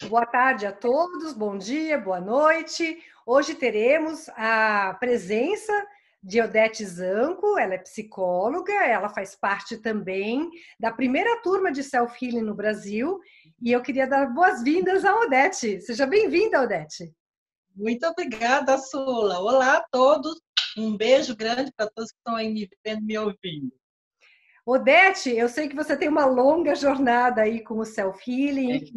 Boa tarde a todos, bom dia, boa noite. Hoje teremos a presença de Odete Zanco, ela é psicóloga, ela faz parte também da primeira turma de Self-Healing no Brasil, e eu queria dar boas-vindas à Odete. Seja bem-vinda, Odete. Muito obrigada, Sula. Olá a todos. Um beijo grande para todos que estão aí me vendo, me ouvindo. Odete, eu sei que você tem uma longa jornada aí com o self-healing,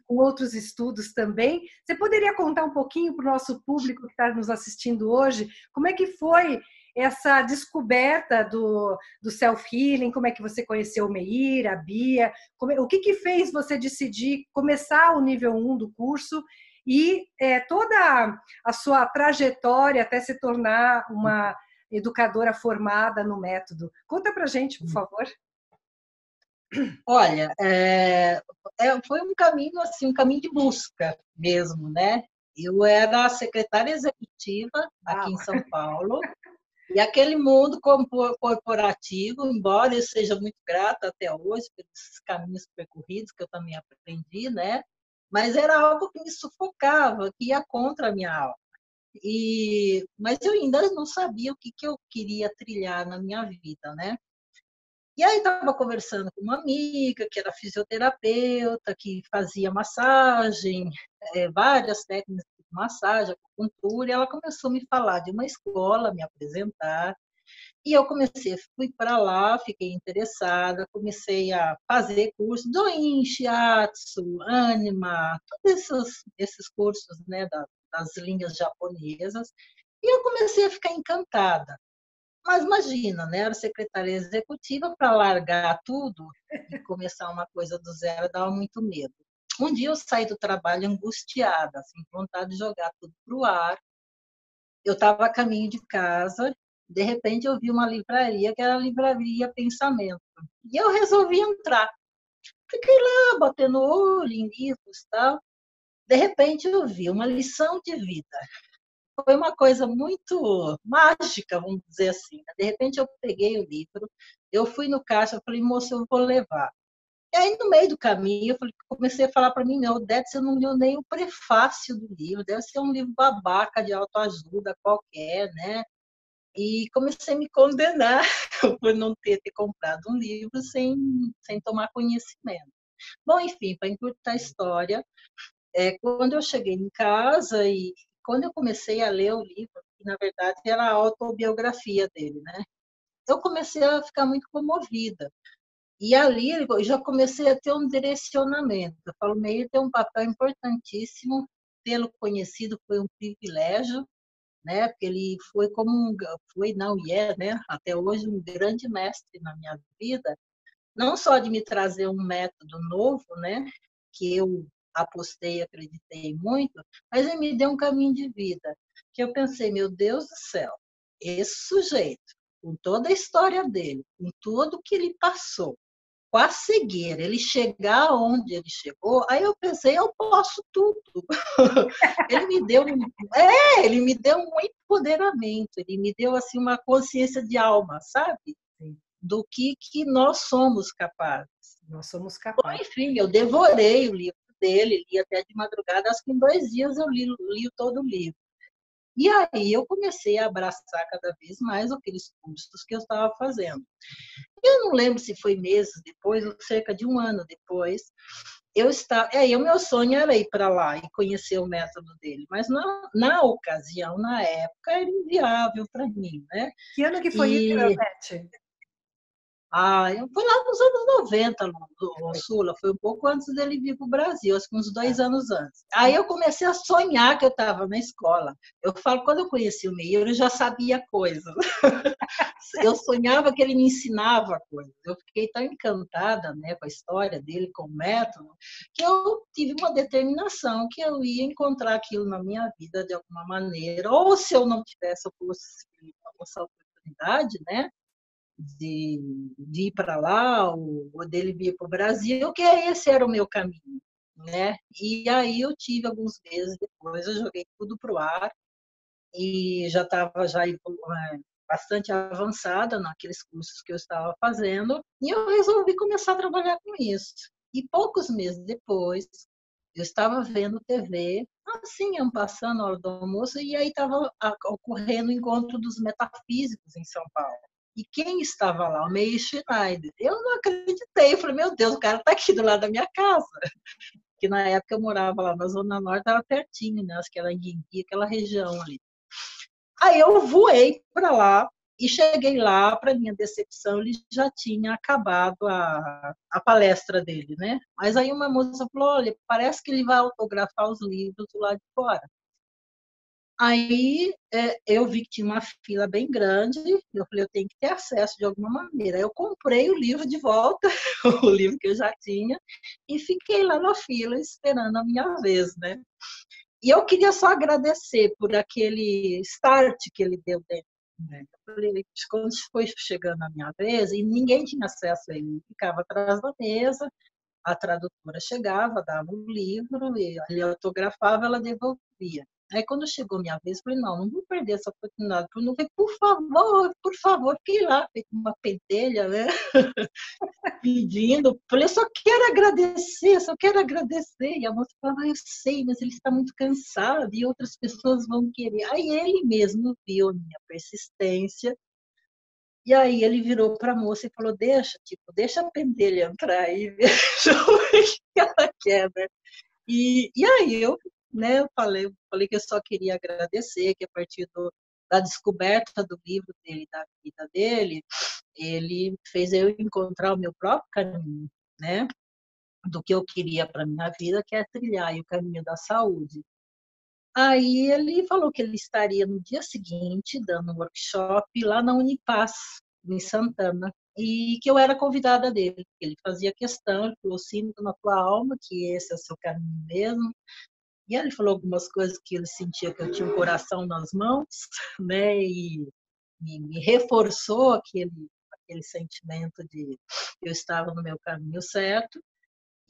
com outros estudos também. Você poderia contar um pouquinho para o nosso público que está nos assistindo hoje, como é que foi essa descoberta do self-healing, como é que você conheceu o Meir, a Bia, o que fez você decidir começar o nível 1 do curso e toda a sua trajetória até se tornar uma educadora formada no método. Conta pra gente, por favor. Olha, foi um caminho assim, um caminho de busca mesmo, né? Eu era secretária executiva aqui em São Paulo e aquele mundo corporativo, embora eu seja muito grata até hoje pelos caminhos percorridos que eu também aprendi, né? Mas era algo que me sufocava, que ia contra a minha alma. Mas eu ainda não sabia o que eu queria trilhar na minha vida, né? E aí estava conversando com uma amiga que era fisioterapeuta, que fazia massagem, várias técnicas de massagem, acupuntura, e ela começou a me falar de uma escola, me apresentar, e eu fui para lá, fiquei interessada, comecei a fazer cursos do Yin, Shiatsu, Anima, todos esses cursos, né, das linhas japonesas, e eu comecei a ficar encantada. Mas imagina, né, era secretária executiva, para largar tudo e começar uma coisa do zero dava muito medo. Um dia eu saí do trabalho angustiada, assim, com vontade de jogar tudo para o ar. Eu estava a caminho de casa, de repente eu vi uma livraria, que era a Livraria Pensamento. E eu resolvi entrar. Fiquei lá, batendo olho em livros e tal. De repente eu vi uma lição de vida. Foi uma coisa muito mágica, vamos dizer assim. De repente eu peguei o livro, eu fui no caixa, eu falei, moço, eu vou levar. E aí, no meio do caminho, comecei a falar para mim, não, deve ser não leu nem o prefácio do livro, deve ser um livro babaca de autoajuda qualquer, né? E comecei a me condenar por não ter comprado um livro sem tomar conhecimento. Bom, enfim, para encurtar a história, quando eu cheguei em casa e quando eu comecei a ler o livro, que na verdade era a autobiografia dele, né? Eu comecei a ficar muito comovida. E ali eu já comecei a ter um direcionamento. Eu falo, Meir tem um papel importantíssimo, tê-lo conhecido foi um privilégio, né? Porque ele foi foi não e é, né? Até hoje um grande mestre na minha vida, não só de me trazer um método novo, né? Que eu apostei, acreditei muito, mas ele me deu um caminho de vida que eu pensei, meu Deus do céu, esse sujeito, com toda a história dele, com tudo que ele passou, com a cegueira, ele chegar onde ele chegou, aí eu pensei, eu posso tudo. Ele me deu ele me deu um empoderamento, ele me deu assim uma consciência de alma, sabe? Do que nós somos capazes. Nós somos Bom, capazes. enfim, eu devorei o livro dele, li até de madrugada, acho que em 2 dias eu li todo o livro. E aí eu comecei a abraçar cada vez mais aqueles cursos que eu estava fazendo. Eu não lembro se foi meses depois ou cerca de um ano depois, o meu sonho era ir para lá e conhecer o método dele, mas na ocasião, na época, era inviável para mim, né? Que ano que foi isso, E Odete? foi lá nos anos 90, Sula, foi um pouco antes dele vir para o Brasil, acho que uns 2 anos antes. Aí eu comecei a sonhar que eu estava na escola. Eu falo, quando eu conheci o Meir, eu já sabia coisas. Eu sonhava que ele me ensinava coisas. Eu fiquei tão encantada, né, com a história dele, com o método, que eu tive uma determinação que eu ia encontrar aquilo na minha vida de alguma maneira. Ou se eu não tivesse essa oportunidade, né, de ir para lá, ou dele vir para o Brasil, que esse era o meu caminho, né? E aí eu tive alguns meses depois, eu joguei tudo para o ar e já estava bastante avançada naqueles cursos que eu estava fazendo e eu resolvi começar a trabalhar com isso. E poucos meses depois, Eu estava vendo TV, assim, passando a hora do almoço, e aí estava ocorrendo o encontro dos metafísicos em São Paulo. E quem estava lá? O Meir Schneider. Eu não acreditei, eu falei, meu Deus, o cara está aqui do lado da minha casa. Porque na época eu morava lá na Zona Norte, estava pertinho, né? Acho que era em Guimbi, aquela região ali. Aí eu voei para lá e cheguei lá, para minha decepção, ele já tinha acabado a palestra dele, né? Mas aí uma moça falou, olha, parece que ele vai autografar os livros do lado de fora. Aí eu vi que tinha uma fila bem grande, eu falei, eu tenho que ter acesso de alguma maneira. Eu comprei o livro de volta, o livro que eu já tinha, e fiquei lá na fila esperando a minha vez, né? E eu queria só agradecer por aquele start que ele deu dentro. Né? Eu falei, quando foi chegando a minha vez, e ninguém tinha acesso a ele, ficava atrás da mesa, a tradutora chegava, dava o livro, e ele autografava, ela devolvia. Aí, quando chegou minha vez, eu falei, não vou perder essa oportunidade. Eu falei, por favor, fiquei lá, feito uma pentelha, né? Pedindo. Falei, eu só quero agradecer, só quero agradecer. E a moça falava, eu sei, mas ele está muito cansado e outras pessoas vão querer. Aí ele mesmo viu a minha persistência. E aí ele virou para a moça e falou, deixa a pentelha entrar aí, veja o que ela quer, né? E aí eu, né, eu falei que eu só queria agradecer, que a partir da descoberta do livro dele, da vida dele, ele fez eu encontrar o meu próprio caminho, né? Do que eu queria para minha vida, que é trilhar o caminho da saúde. Aí ele falou que ele estaria no dia seguinte dando um workshop lá na Unipaz, em Santana, e que eu era convidada dele. Ele fazia questão, ele falou, sinto na tua alma que esse é o seu caminho mesmo. E ele falou algumas coisas que ele sentia que eu tinha um coração nas mãos, né? E me reforçou aquele sentimento de que eu estava no meu caminho certo.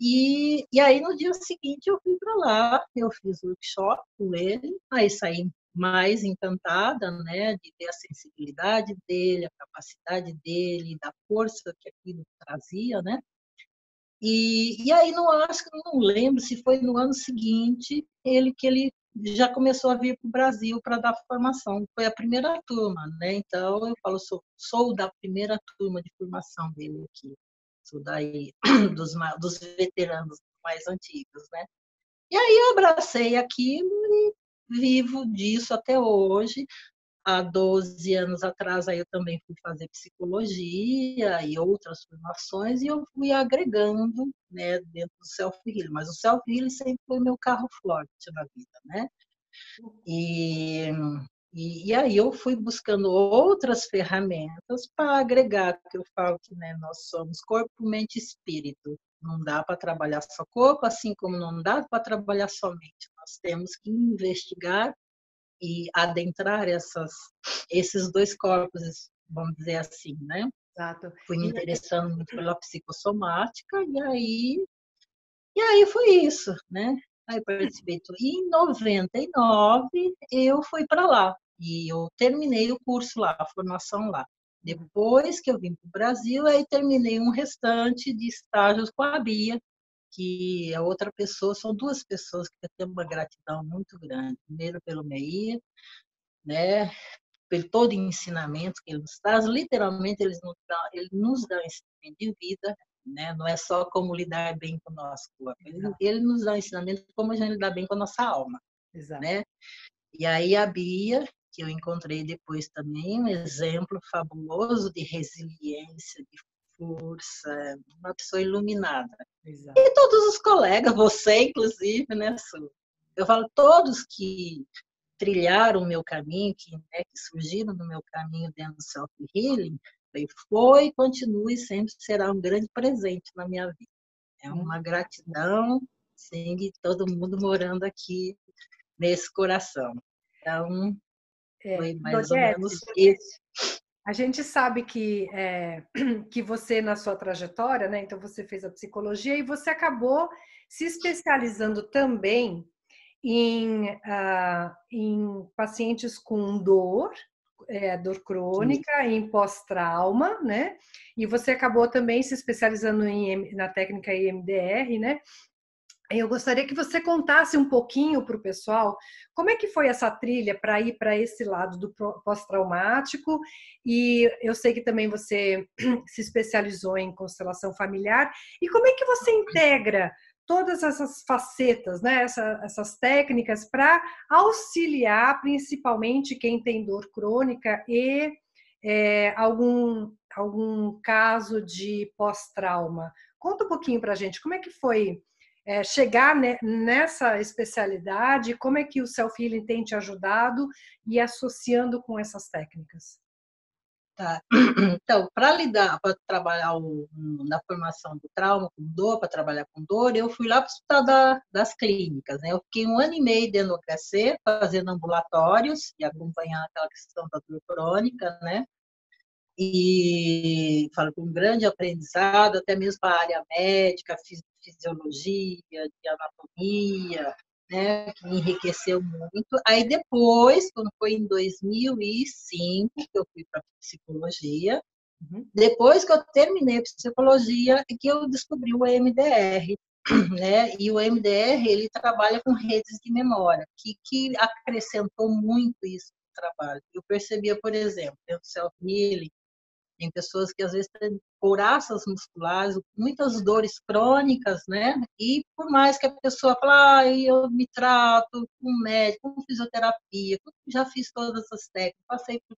E aí, no dia seguinte, eu fui para lá, eu fiz o workshop com ele, aí saí mais encantada, né, de ver a sensibilidade dele, a capacidade dele, da força que aquilo trazia, né? E aí, não lembro se foi no ano seguinte que ele já começou a vir para o Brasil para dar formação. Foi a primeira turma, né? Então, eu falo, sou da primeira turma de formação dele aqui. Sou daí dos veteranos mais antigos, né? E aí eu abracei aquilo e vivo disso até hoje. Há 12 anos atrás aí eu também fui fazer psicologia e outras formações e eu fui agregando, né, dentro do self-healing, mas o self-healing sempre foi meu carro forte na vida, né? E aí eu fui buscando outras ferramentas para agregar, porque eu falo que, né, nós somos corpo, mente e espírito. Não dá para trabalhar só corpo, assim como não dá para trabalhar só mente. Nós temos que investigar e adentrar esses dois corpos, vamos dizer assim, né? Exato. Fui me interessando muito pela psicossomática e aí foi isso, né? Aí participei. E em 99 eu fui para lá e eu terminei o curso lá, a formação lá. Depois que eu vim para o Brasil, aí terminei um restante de estágios com a Bia, que é outra pessoa, são duas pessoas que eu tenho uma gratidão muito grande. Primeiro pelo Meir, né? Pelo todo o ensinamento que ele nos traz, literalmente ele nos dá um ensinamento de vida, né? Não é só como lidar bem com o nosso corpo, ele nos dá um ensinamento de como a gente lidar bem com a nossa alma. Exato. Né? E aí a Bia, que eu encontrei depois também, um exemplo fabuloso de resiliência, de força, uma pessoa iluminada. Exato. E todos os colegas, você inclusive, né, Su? Eu falo, todos que trilharam o meu caminho, que surgiram no meu caminho dentro do self-healing, foi e continue sempre será um grande presente na minha vida. É uma gratidão, sim, de todo mundo morando aqui nesse coração. Então, foi mais ou menos isso. A gente sabe que você, na sua trajetória, né? Então, você fez a psicologia e você acabou se especializando também em pacientes com dor crônica, em pós-trauma, né? E você acabou também se especializando na técnica EMDR, né? Eu gostaria que você contasse um pouquinho para o pessoal como é que foi essa trilha para ir para esse lado do pós-traumático, e eu sei que também você se especializou em constelação familiar, e como é que você integra todas essas facetas, né, essas técnicas para auxiliar principalmente quem tem dor crônica e algum caso de pós-trauma. Conta um pouquinho para a gente, como é que foi chegar nessa especialidade, como é que o self-healing tem te ajudado e associando com essas técnicas? Tá. Então, para lidar, para trabalhar na formação do trauma com dor, para trabalhar com dor, eu fui lá para o Hospital das Clínicas, né? Eu fiquei 1 ano e meio dentro do HC, fazendo ambulatórios e acompanhando aquela questão da dor crônica, né? E falo com um grande aprendizado, até mesmo para a área médica, fisiologia, de anatomia, né, que me enriqueceu muito. Aí depois, quando foi em 2005, que eu fui para psicologia, depois que eu terminei a psicologia, é que eu descobri o EMDR, né? E o EMDR, ele trabalha com redes de memória, que acrescentou muito isso no trabalho. Eu percebia, por exemplo, dentro do self-healing, tem pessoas que às vezes têm couraças musculares, muitas dores crônicas, né? E por mais que a pessoa fale, eu me trato com um médico, com fisioterapia, já fiz todas as técnicas, passei por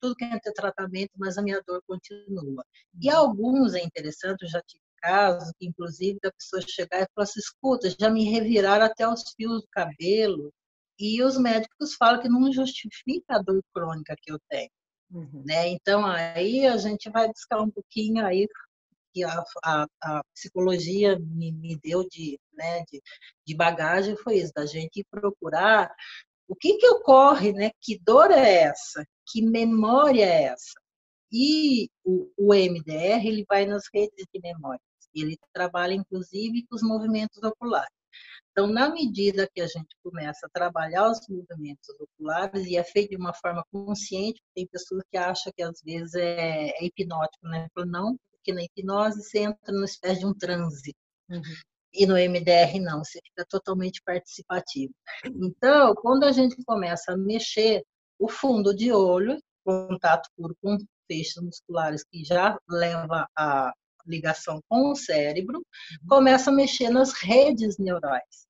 tudo que é ter tratamento, mas a minha dor continua. E alguns, é interessante, eu já tive casos, que inclusive da pessoa chegar e falar assim, escuta, já me reviraram até os fios do cabelo, e os médicos falam que não justifica a dor crônica que eu tenho. Né? Então, aí a gente vai buscar um pouquinho aí que a psicologia me deu né, de bagagem, foi isso, da gente procurar o que ocorre, né? Que dor é essa? Que memória é essa? E o MDR, ele vai nas redes de memórias. Ele trabalha, inclusive, com os movimentos oculares. Então, na medida que a gente começa a trabalhar os movimentos oculares, e é feito de uma forma consciente, tem pessoas que acham que às vezes é hipnótico, né? Não, porque na hipnose você entra numa espécie de um transe. E no MDR não, você fica totalmente participativo. Então, quando a gente começa a mexer o fundo de olho, contato puro com feixes musculares que já leva a ligação com o cérebro, começa a mexer nas redes neurais.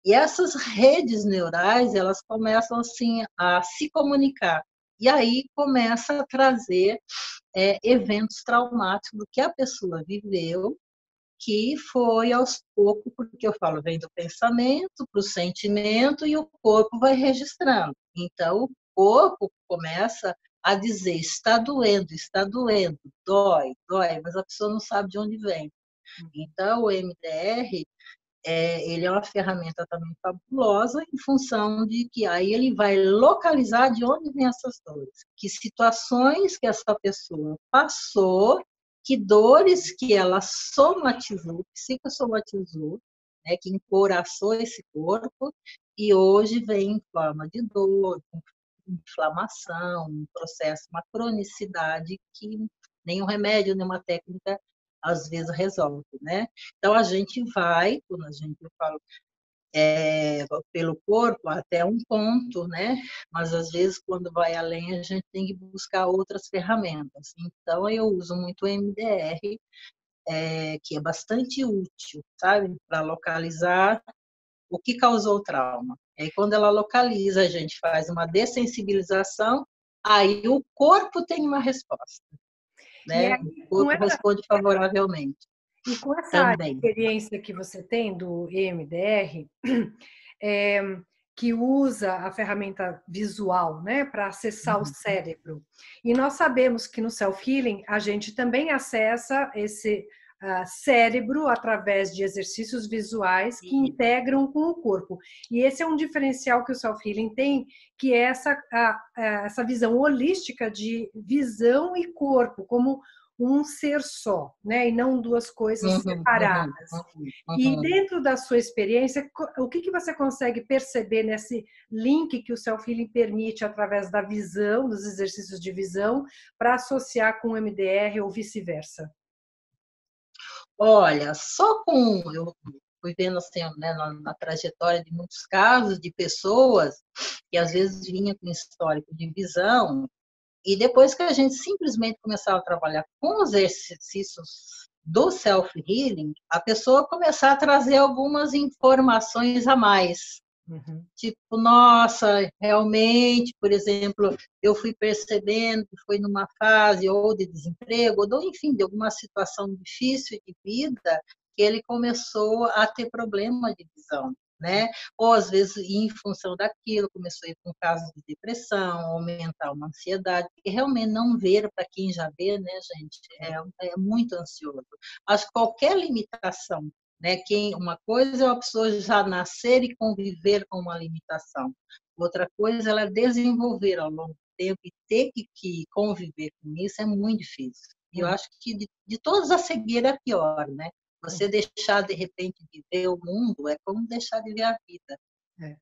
E essas redes neurais, elas começam assim a se comunicar. E aí começa a trazer eventos traumáticos do que a pessoa viveu, que foi aos poucos, porque eu falo, vem do pensamento para o sentimento e o corpo vai registrando. Então, o corpo começa a dizer, está doendo, dói, mas a pessoa não sabe de onde vem. Então, o MDR, ele é uma ferramenta também fabulosa em função de que aí ele vai localizar de onde vem essas dores, que situações que essa pessoa passou, que dores que ela somatizou, psicossomatizou, né, que encoraçou esse corpo, e hoje vem em forma de dor, inflamação, um processo, uma cronicidade que nenhum remédio, nenhuma técnica às vezes resolve, né? Então a gente vai, quando a gente fala pelo corpo até um ponto, né? Mas às vezes quando vai além a gente tem que buscar outras ferramentas. Então eu uso muito o MDR, que é bastante útil, sabe, para localizar o que causou o trauma. E aí quando ela localiza, a gente faz uma dessensibilização, aí o corpo tem uma resposta, E né? aí, O corpo responde favoravelmente. e com essa Também. experiência que você tem do EMDR, é, que usa a ferramenta visual, né, para acessar o cérebro. E nós sabemos que no self-healing a gente também acessa esse cérebro através de exercícios visuais que integram com o corpo. E esse é um diferencial que o self-healing tem, que é essa visão holística de visão e corpo, como um ser só, né? E não duas coisas separadas. E dentro da sua experiência, o que você consegue perceber nesse link que o self-healing permite através da visão, dos exercícios de visão, para associar com o MDR ou vice-versa? Olha, só com fui vendo assim, né, na trajetória de muitos casos de pessoas que às vezes vinha com histórico de visão, e depois que a gente simplesmente começava a trabalhar com os exercícios do self-healing, a pessoa começar a trazer algumas informações a mais. Uhum. Tipo, nossa, realmente, por exemplo, eu fui percebendo que foi numa fase ou de desemprego, ou enfim, de alguma situação difícil de vida, que ele começou a ter problema de visão, né? Ou às vezes, em função daquilo, começou a ir com casos de depressão, aumentar uma ansiedade, porque realmente não ver, para quem já vê, né, gente, é muito ansioso. Acho que qualquer limitação, né? Uma coisa é a pessoa já nascer e conviver com uma limitação. Outra coisa é ela desenvolver ao longo do tempo e ter que conviver com isso é muito difícil. E eu acho que de todas a cegueira é a pior, né? Você deixar, de repente, de ver o mundo é como deixar de ver a vida.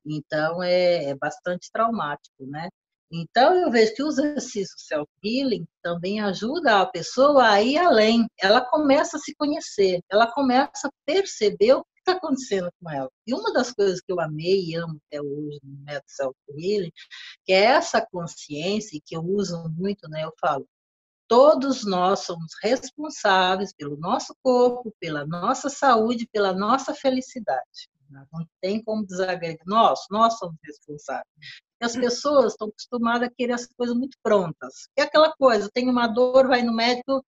Então, é bastante traumático, né? Então, eu vejo que o exercício self-healing também ajuda a pessoa a ir além. Ela começa a se conhecer, ela começa a perceber o que está acontecendo com ela. E uma das coisas que eu amei e amo até hoje no método self-healing, que é essa consciência, que eu uso muito, né? Eu falo, todos nós somos responsáveis pelo nosso corpo, pela nossa saúde, pela nossa felicidade. Não tem como desagregar. Nós somos responsáveis. E as pessoas estão acostumadas a querer as coisas muito prontas. É aquela coisa, tem uma dor, vai no médico,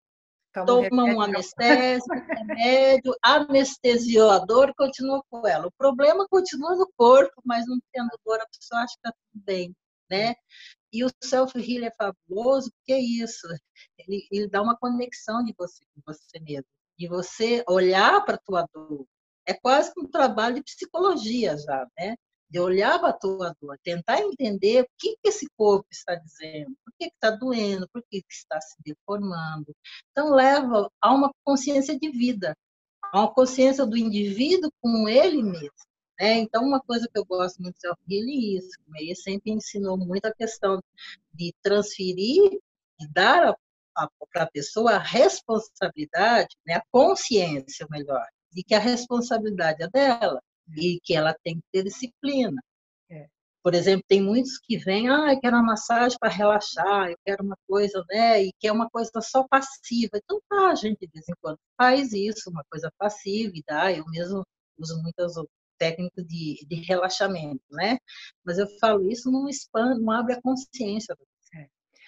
toma um anestésico, remédio, anestesiou a dor e continua com ela. O problema continua no corpo, mas não tendo dor, a pessoa acha que está tudo bem, né? E o self-healing é fabuloso, porque é isso, ele dá uma conexão de você com você mesmo, de você olhar para a tua dor. É quase que um trabalho de psicologia já, né? De olhar para a tua dor, tentar entender o que esse corpo está dizendo, por que está doendo, por que está se deformando. Então, leva a uma consciência de vida, a uma consciência do indivíduo com ele mesmo. Então, uma coisa que eu gosto muito do self-healing é isso. Ele sempre ensinou muito a questão de transferir e dar para a pessoa a responsabilidade, né, a consciência, melhor, de que a responsabilidade é dela e que ela tem que ter disciplina. Por exemplo, tem muitos que vêm, eu quero uma massagem para relaxar, eu quero uma coisa, né, e quer uma coisa só passiva. Então, tá, a gente de vez em quando faz isso, uma coisa passiva, e dá, eu mesmo uso muitas técnicas de relaxamento, né? Mas eu falo, isso não expande, não abre a consciência.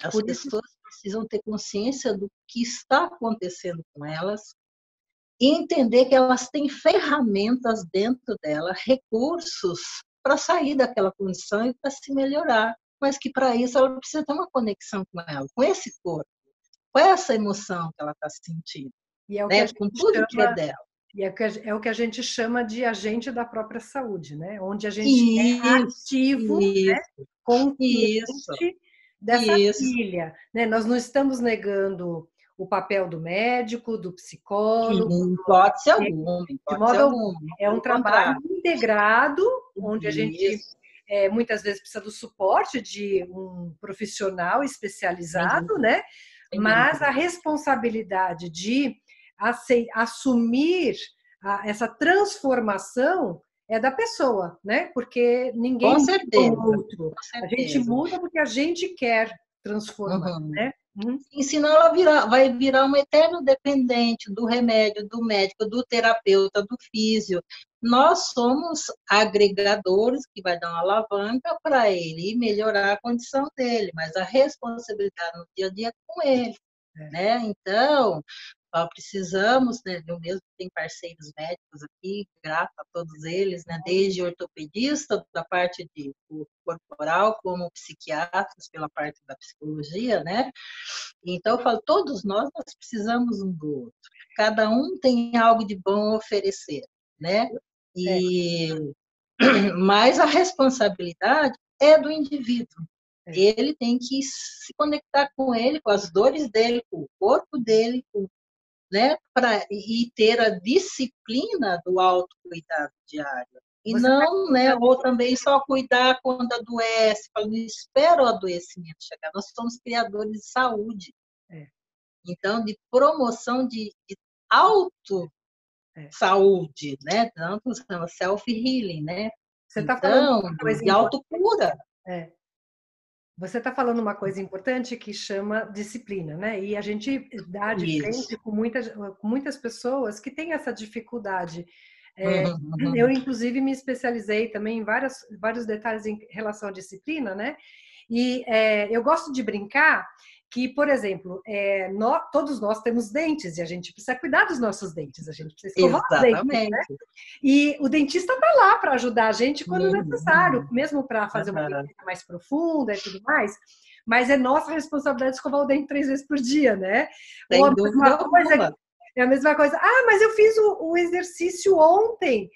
As pessoas precisam ter consciência do que está acontecendo com elas e entender que elas têm ferramentas dentro dela, recursos para sair daquela condição e para se melhorar, mas que para isso ela precisa ter uma conexão com ela, com esse corpo, com essa emoção que ela está sentindo, e é o que né? a gente Com tudo que é chama, dela. e é o que a gente chama de agente da própria saúde, né? Onde a gente é ativo, né? Consciente dessa trilha, né? Nós não estamos negando o papel do médico, do psicólogo, Em hipótese alguma, de modo algum. É um pelo trabalho contrário. integrado, onde a gente Isso. muitas vezes precisa do suporte de um profissional especializado, né? Mas a responsabilidade de assumir essa transformação é da pessoa, né? Porque ninguém Com muda certeza, o outro. com A gente certeza. muda porque a gente quer transformar, né? E senão ela vai virar uma eterno dependente do remédio, do médico, do terapeuta, do físio. Nós somos agregadores que vai dar uma alavanca para ele e melhorar a condição dele, mas a responsabilidade no dia a dia é com ele, né? Então, precisamos, né? Eu mesmo tenho parceiros médicos aqui, grato a todos eles, né? Desde ortopedista da parte de corporal, como psiquiatras pela parte da psicologia, né? Então, eu falo, todos nós precisamos um do outro. Cada um tem algo de bom a oferecer, né? Mas a responsabilidade é do indivíduo. Ele tem que se conectar com ele, com as dores dele, com o corpo dele, né? E ter a disciplina do autocuidado diário. E não, né? Ou também só cuidar quando adoece, não espera o adoecimento chegar. Nós somos criadores de saúde. Então, de promoção de saúde, né? Tanto self-healing, né? Você está falando Então, uma coisa de autocura. Você está falando uma coisa importante que chama disciplina, né? E a gente dá de Isso. frente com muitas pessoas que têm essa dificuldade. Eu, Uhum. inclusive, me especializei também em vários detalhes em relação à disciplina, né? E eu gosto de brincar que, por exemplo, todos nós temos dentes e a gente precisa cuidar dos nossos dentes, a gente precisa escovar os dentes, né? Exatamente. E o dentista está lá para ajudar a gente quando necessário, Uhum. mesmo para fazer uma Uhum. limpeza mais profunda e tudo mais. Mas é nossa responsabilidade escovar o dente 3 vezes por dia, né? Ou a Sem dúvida mesma coisa, alguma. é a mesma coisa. Ah, mas eu fiz o exercício ontem.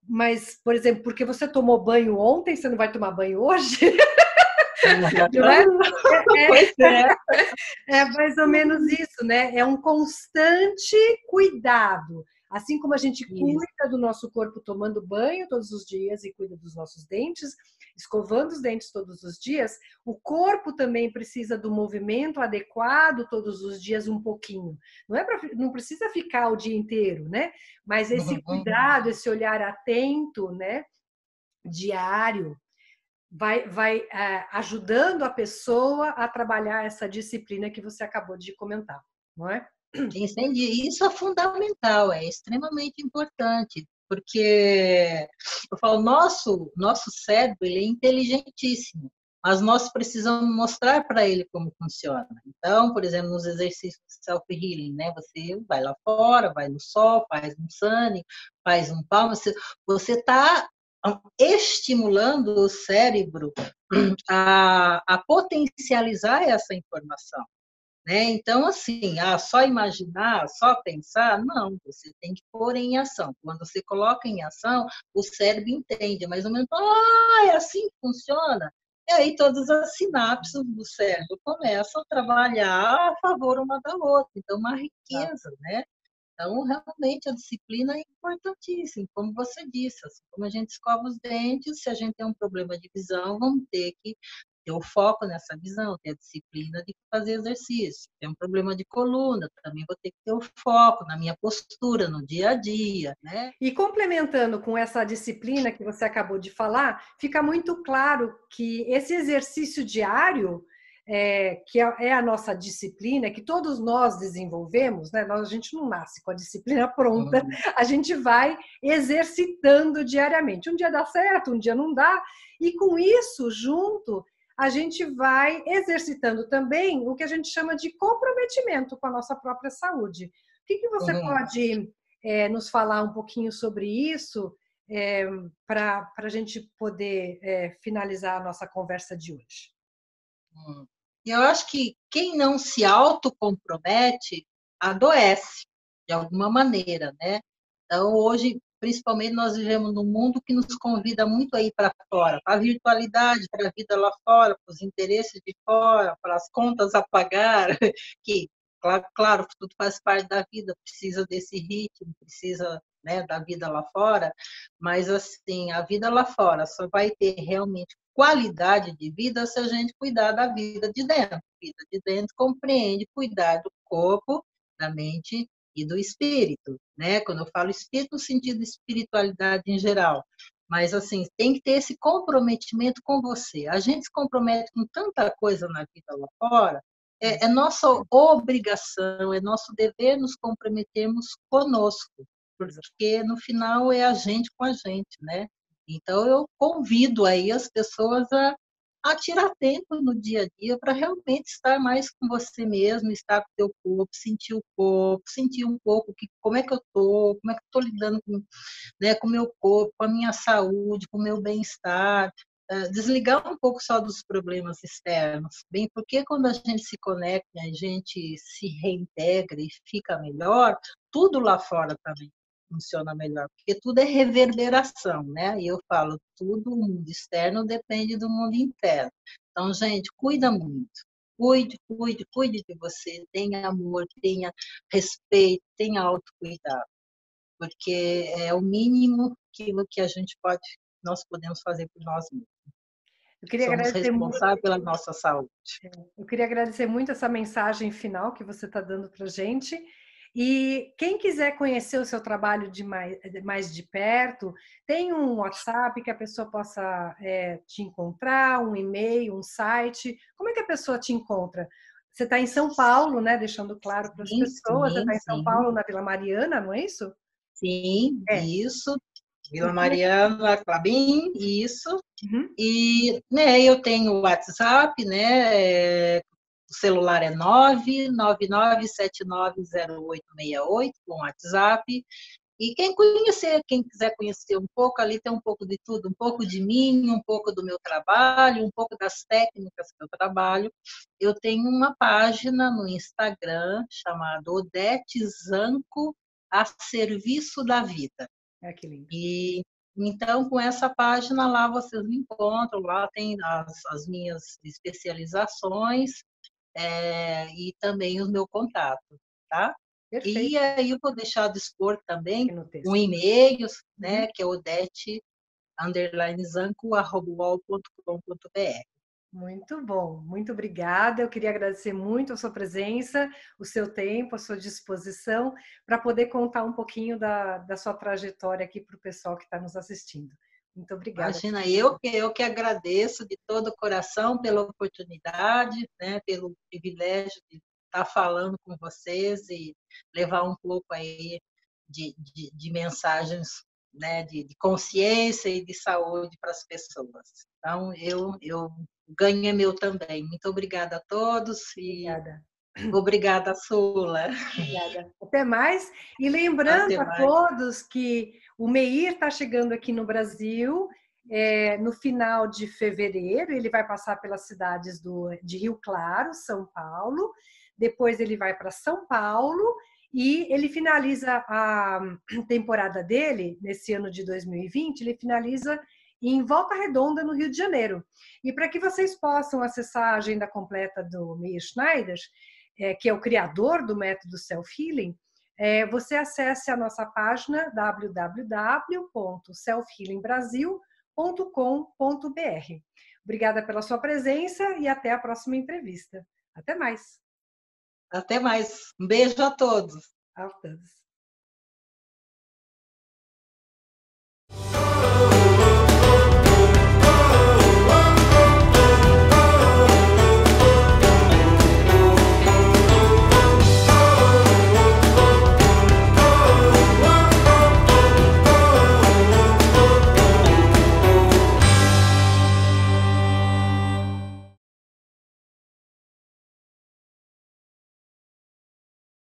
Mas, por exemplo, porque você tomou banho ontem, você não vai tomar banho hoje? Não é? Pois é. É mais ou menos isso, né? É um constante cuidado. Assim como a gente Isso. cuida do nosso corpo tomando banho todos os dias e cuida dos nossos dentes, escovando os dentes todos os dias, o corpo também precisa do movimento adequado todos os dias um pouquinho. Não precisa ficar o dia inteiro, né? Mas esse Uhum. cuidado, esse olhar atento, né? Diário, vai ajudando a pessoa a trabalhar essa disciplina que você acabou de comentar, não é? Entendi. Isso é fundamental, é extremamente importante, porque eu falo, nosso cérebro ele é inteligentíssimo, mas nós precisamos mostrar para ele como funciona. Então, por exemplo, nos exercícios de self-healing, né? Você vai lá fora, vai no sol, faz um sun, faz um palmo, você está estimulando o cérebro a potencializar essa informação. Né? Então, assim, só imaginar, só pensar, não, você tem que pôr em ação. Quando você coloca em ação, o cérebro entende, mais ou menos, é assim que funciona. E aí todas as sinapses do cérebro começam a trabalhar a favor uma da outra. Então, uma riqueza, né? Então, realmente, a disciplina é importantíssima, como você disse, assim, como a gente escova os dentes, se a gente tem um problema de visão, vamos ter que ter o foco nessa visão, ter a disciplina de fazer exercício. Tem um problema de coluna, também vou ter que ter o foco na minha postura, no dia a dia, né? E complementando com essa disciplina que você acabou de falar, fica muito claro que esse exercício diário, que é a nossa disciplina, que todos nós desenvolvemos, né? A gente não nasce com a disciplina pronta, Uhum. a gente vai exercitando diariamente. Um dia dá certo, um dia não dá, e com isso, junto, a gente vai exercitando também o que a gente chama de comprometimento com a nossa própria saúde. O que você Uhum. pode nos falar um pouquinho sobre isso, para a gente poder finalizar a nossa conversa de hoje? Eu acho que quem não se autocompromete adoece, de alguma maneira, né? Então, hoje, principalmente, nós vivemos num mundo que nos convida muito a ir para fora, para a virtualidade, para a vida lá fora, para os interesses de fora, para as contas a pagar, que, claro, tudo faz parte da vida, precisa desse ritmo, precisa, né, da vida lá fora, mas, assim, a vida lá fora só vai ter realmente qualidade de vida se a gente cuidar da vida de dentro. A vida de dentro compreende cuidar do corpo, da mente e do espírito, né? Quando eu falo espírito, no sentido de espiritualidade em geral. Mas, assim, tem que ter esse comprometimento com você. A gente se compromete com tanta coisa na vida lá fora, é nossa obrigação, é nosso dever nos comprometermos conosco, porque no final é a gente com a gente, né? Então eu convido aí as pessoas a tirar tempo no dia a dia para realmente estar mais com você mesmo, estar com o teu corpo, sentir um pouco como é que eu estou, como é que eu estou lidando com, né, com o meu corpo, com a minha saúde, com o meu bem-estar, desligar um pouco só dos problemas externos, bem, porque quando a gente se conecta, a gente se reintegra e fica melhor, tudo lá fora também funciona melhor, porque tudo é reverberação, né? E eu falo, tudo, o mundo externo depende do mundo interno. Então, gente, cuida muito. Cuide de você, tenha amor, tenha respeito, tenha autocuidado, porque é o mínimo aquilo que a gente pode, nós podemos fazer por nós mesmos. Eu queria Somos agradecer muito, responsáveis pela nossa saúde. eu queria agradecer muito essa mensagem final que você está dando para a gente. E quem quiser conhecer o seu trabalho mais de perto, tem um WhatsApp que a pessoa possa te encontrar, um e-mail, um site. Como é que a pessoa te encontra? Você está em São Paulo, né? Deixando claro para as Sim, pessoas, você sim, está em São sim. Paulo, na Vila Mariana, não é isso? Sim, É. isso. Vila Então, Mariana, Clabin, isso. uhum. E né, eu tenho o WhatsApp, né? O celular é 999790868 com WhatsApp. E quem quiser conhecer um pouco, ali tem um pouco de tudo, um pouco de mim, um pouco do meu trabalho, um pouco das técnicas que eu trabalho. Eu tenho uma página no Instagram chamada Odete Zanco a serviço da vida. Que lindo. E então, com essa página lá, vocês me encontram, lá tem as minhas especializações e também o meu contato, tá? Perfeito. E aí eu vou deixar de expor Aqui também no um texto. e-mail, Uhum. né, que é odete_zanco@uol.com.br. Muito bom, muito obrigada. Eu queria agradecer muito a sua presença, o seu tempo, a sua disposição, para poder contar um pouquinho da sua trajetória aqui para o pessoal que está nos assistindo. Muito obrigada. Imagina, eu que agradeço de todo o coração pela oportunidade, né, pelo privilégio de estar falando com vocês e levar um pouco aí de mensagens, né, de consciência e de saúde para as pessoas. Então, o ganho é meu também. Muito obrigada a todos e Obrigada. obrigada, Sula. Obrigada. Até mais. E lembrando Até a mais. todos que o Meir está chegando aqui no Brasil no final de fevereiro. Ele vai passar pelas cidades de Rio Claro, São Paulo. Depois ele vai para São Paulo e ele finaliza a temporada dele nesse ano de 2020. Ele finaliza em Volta Redonda, no Rio de Janeiro. E para que vocês possam acessar a agenda completa do Meir Schneider, que é o criador do método Self-Healing, você acesse a nossa página www.selfhealingbrasil.com.br. Obrigada pela sua presença e até a próxima entrevista. Até mais. Até mais. Um beijo a todos. A todos.